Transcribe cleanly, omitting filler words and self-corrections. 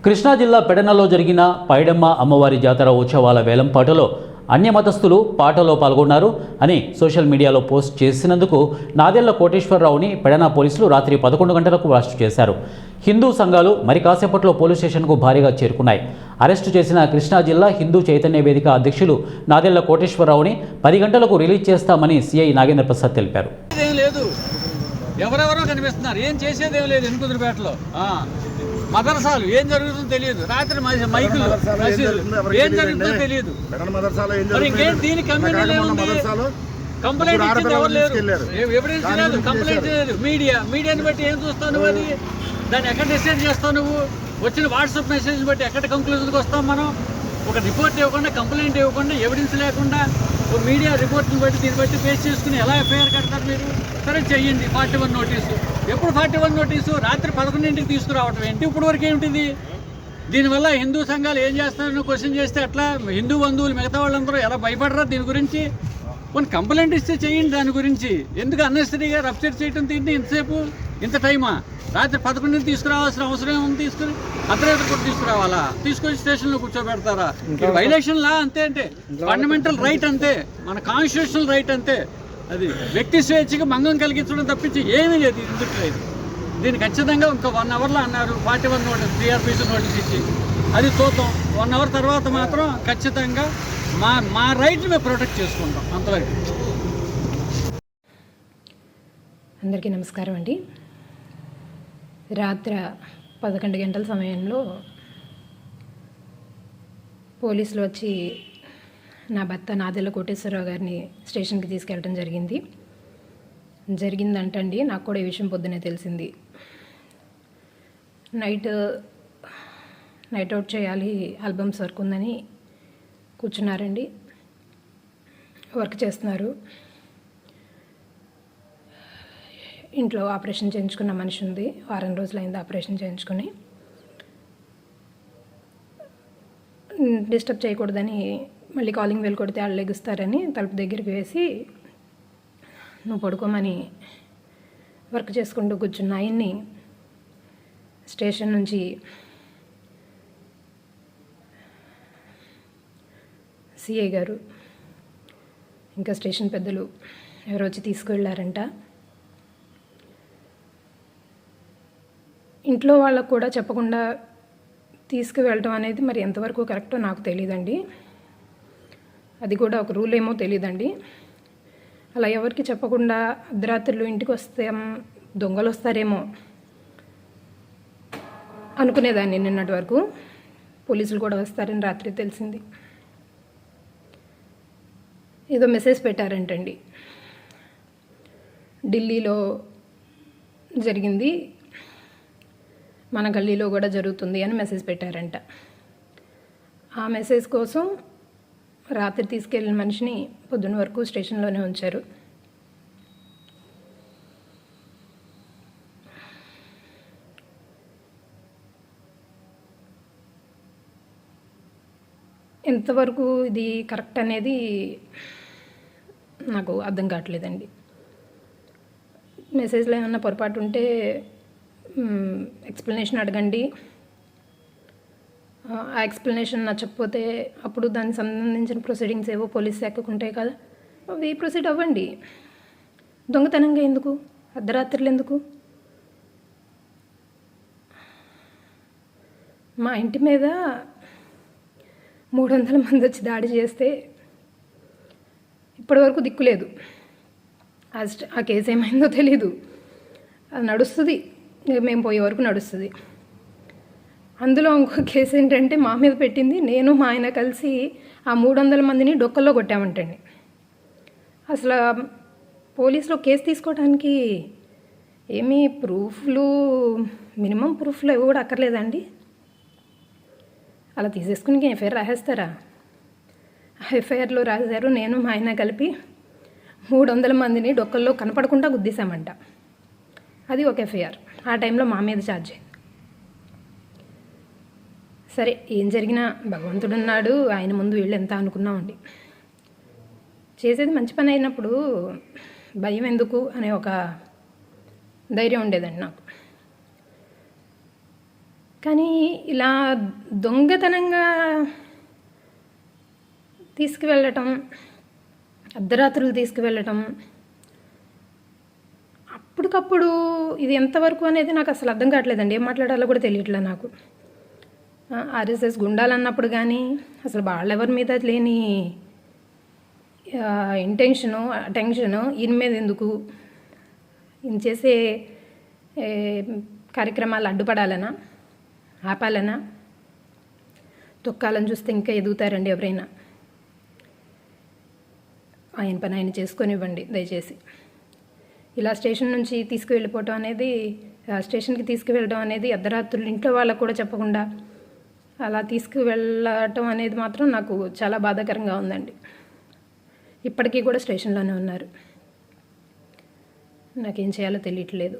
కృష్ణా జిల్లా పెడనలో జరిగిన పైడమ్మ అమ్మవారి జాతర ఉత్సవాల వేలంపాటలో అన్యమతస్థులు పాటలో పాల్గొన్నారు అని సోషల్ మీడియాలో పోస్ట్ చేసినందుకు నాదెళ్ల కోటేశ్వరరావుని పెడన పోలీసులు రాత్రి 11 గంటలకు అరెస్టు చేశారు. హిందూ సంఘాలు మరి కాసేపట్లో పోలీస్ స్టేషన్కు భారీగా చేరుకున్నాయి. అరెస్టు చేసిన కృష్ణా జిల్లా హిందూ చైతన్య వేదిక అధ్యక్షులు నాదెళ్ల కోటేశ్వరరావుని 10 గంటలకు రిలీజ్ చేస్తామని సిఐ నాగేంద్ర ప్రసాద్ తెలిపారు. ఎవరెవరో కనిపిస్తున్నారు, ఏం చేసేదేం లేదు. ఎన్కుదురుపేటలో మదర్సాలు ఏం జరుగుతుందో తెలియదు, రాత్రి మైకులు ఏం జరుగుతుందో తెలియదు. మరి ఇంకేం దీనికి కంప్లైంట్ ఇచ్చింది ఎవరు లేరు, ఎవిడెన్స్ లేదు, కంప్లైంట్ లేదు. మీడియాని బట్టి ఏం చూస్తావు నువ్వు? అది దాన్ని ఎక్కడ డిసైడ్ చేస్తావు నువ్వు? వచ్చిన వాట్సాప్ మెసేజ్ బట్టి ఎక్కడ కంక్లూజన్కి వస్తాం మనం? ఒక రిపోర్ట్ ఇవ్వకుండా, కంప్లైంట్ ఇవ్వకుండా, ఎవిడెన్స్ లేకుండా మీడియా రిపోర్ట్ని బట్టి దీన్ని బట్టి బేస్ చేసుకుని ఎలా ఎఫ్ఐఆర్ కడతారు మీరు? సరే చెయ్యండి. 41 నోటీసు. ఎప్పుడు 41 నోటీసు? రాత్రి 11ంటికి తీసుకురావటం ఏంటి? ఇప్పుడు వరకు ఏమిటిది? దీనివల్ల హిందూ సంఘాలు ఏం చేస్తారని క్వశ్చన్ చేస్తే అట్లా హిందూ బంధువులు మిగతా వాళ్ళందరూ ఎలా భయపడరా దీని గురించి? కొన్ని కంప్లైంట్ ఇస్తే చేయండి. దాని గురించి ఎందుకు అన్నెసరీగా రప్చర్ చేయటం? తింటే ఇంతసేపు ఇంత టైమా? రాత్రి 11ంటికి తీసుకురావాల్సిన అవసరం ఏముంది? తీసుకుని అర్ధరాత్రి కూడా తీసుకురావాలా? తీసుకొని స్టేషన్లో కూర్చోబెడతారా? వైలేషన్ లా అంతే. అంటే ఫండమెంటల్ రైట్ అంతే, మన కాన్స్టిట్యూషనల్ రైట్ అంతే. అది వ్యక్తి స్వేచ్ఛకి భంగం కలిగించడం తప్పించి ఏమీ లేదు. ఇందుకు లేదు. దీన్ని ఖచ్చితంగా ఇంకా 1 అవర్లో అన్నారు 41 నోటీస్, 3RPC నోటీస్ ఇచ్చి. అది చూద్దాం. 1 అవర్ తర్వాత మాత్రం ఖచ్చితంగా మా రైట్ని మేము ప్రొటెక్ట్ చేసుకుంటాం. అంతవరకు. అందరికీ నమస్కారం అండి. రాత్రి 11 గంటల సమయంలో పోలీసులు వచ్చి నా భర్త నాదెళ్ల కోటేశ్వరరావు గారిని స్టేషన్కి తీసుకెళ్ళడం జరిగిందంటండి. నాకు కూడా ఈ విషయం పొద్దునే తెలిసింది. నైట్ అవుట్ చేయాలి, ఆల్బమ్స్ వర్క్ ఉందని కూర్చున్నారండి. వర్క్ చేస్తున్నారు. ఇంట్లో ఆపరేషన్ చేయించుకున్న మనిషి ఉంది. 1 వారం రోజులైంది ఆపరేషన్ చేయించుకొని. డిస్టర్బ్ చేయకూడదని మళ్ళీ కాలింగ్ బెల్ కొడితే వాళ్ళు లెగుస్తారని తలుపు దగ్గరికి వేసి నువ్వు పడుకోమని వర్క్ చేసుకుంటూ కూర్చున్న ఆయన్ని స్టేషన్ నుంచి సిఐ గారు ఇంకా స్టేషన్ పెద్దలు ఎవరో వచ్చి తీసుకువెళ్ళారంట. ఇంట్లో వాళ్ళకు కూడా చెప్పకుండా తీసుకువెళ్ళటం అనేది మరి ఎంతవరకు కరెక్టో నాకు తెలియదండి. అది కూడా ఒక రూల్ ఏమో తెలియదండి. అలా ఎవరికి చెప్పకుండా అర్ధరాత్రులు ఇంటికి వస్తే దొంగలు వస్తారేమో అనుకునేదాన్ని నిన్నటి వరకు. పోలీసులు కూడా వస్తారని రాత్రి తెలిసింది. ఏదో మెసేజ్ పెట్టారంటండి, ఢిల్లీలో జరిగింది, మన గల్లీలో కూడా జరుగుతుంది అని మెసేజ్ పెట్టారంట. ఆ మెసేజ్ కోసం రాత్రి తీసుకెళ్ళిన మనిషిని పొద్దున్న వరకు స్టేషన్లోనే ఉంచారు. ఎంతవరకు ఇది కరెక్ట్ అనేది నాకు అర్థం కావట్లేదండి. మెసేజ్లో ఏమన్నా పొరపాటు ఉంటే ఎక్స్ప్లెనేషన్ అడగండి. ఆ ఎక్స్ప్లెనేషన్ నచ్చకపోతే అప్పుడు దానికి సంబంధించిన ప్రొసీడింగ్స్ ఏవో పోలీస్ శాఖకు ఉంటాయి కదా, అవి ప్రొసీడ్ అవ్వండి. దొంగతనంగా ఎందుకు? అర్ధరాత్రులు ఎందుకు? మా ఇంటి మీద 300 మంది వచ్చి దాడి చేస్తే ఇప్పటివరకు దిక్కులేదు. ఆ కేసు ఏమైందో తెలీదు. అది నడుస్తుంది, మేము పోయే వరకు నడుస్తుంది. అందులో ఇంకో కేసు ఏంటంటే మా మీద పెట్టింది, నేను మా ఆయన కలిసి ఆ 300 మందిని డొక్కల్లో కొట్టామంటండి. అసలు పోలీసులో కేసు తీసుకోవడానికి ఏమీ ప్రూఫ్లు, మినిమం ప్రూఫ్లు ఇవి కూడా అక్కర్లేదండి. అలా తీసేసుకుని ఎఫ్ఐఆర్ రాసేస్తారా? ఎఫ్ఐఆర్లో రాశారు, నేను మా ఆయన కలిపి 300 మందిని డొక్కల్లో కనపడకుండా గుద్దేశామంట. అది ఒక ఎఫ్ఐఆర్. ఆ టైంలో మా మీద ఛార్జ్. సరే, ఏం జరిగినా భగవంతుడు ఉన్నాడు, ఆయన ముందు వీళ్ళు ఎంత అనుకున్నామండి. చేసేది మంచి పని అయినప్పుడు భయం ఎందుకు అనే ఒక ధైర్యం ఉండేదండి నాకు. కానీ ఇలా దొంగతనంగా తీసుకువెళ్ళటం, అర్ధరాత్రులు తీసుకువెళ్ళటం, అప్పటికప్పుడు ఇది ఎంతవరకు అనేది నాకు అసలు అర్థం కావట్లేదండి. ఏం మాట్లాడాలో కూడా తెలియట్లేదు నాకు. ఆర్ఎస్ఎస్ గుండాలన్నప్పుడు కానీ అసలు వాళ్ళెవరి మీద లేని టెన్షను ఈయన మీద ఎందుకు, ఈయన చేసే కార్యక్రమాలు అడ్డుపడాలనా, ఆపాలనా? తొక్కాలని చూస్తే ఇంకా ఎదుగుతారండి ఎవరైనా. ఆయన పని ఆయన చేసుకొనివ్వండి దయచేసి. ఇలా స్టేషన్ నుంచి తీసుకువెళ్ళిపోవటం అనేది, స్టేషన్కి తీసుకువెళ్ళడం అనేది, అర్ధరాత్రులు ఇంట్లో వాళ్ళకు కూడా చెప్పకుండా అలా తీసుకువెళ్ళటం అనేది మాత్రం నాకు చాలా బాధాకరంగా ఉందండి. ఇప్పటికీ కూడా స్టేషన్లోనే ఉన్నారు. నాకేం చేయాలో తెలియట్లేదు.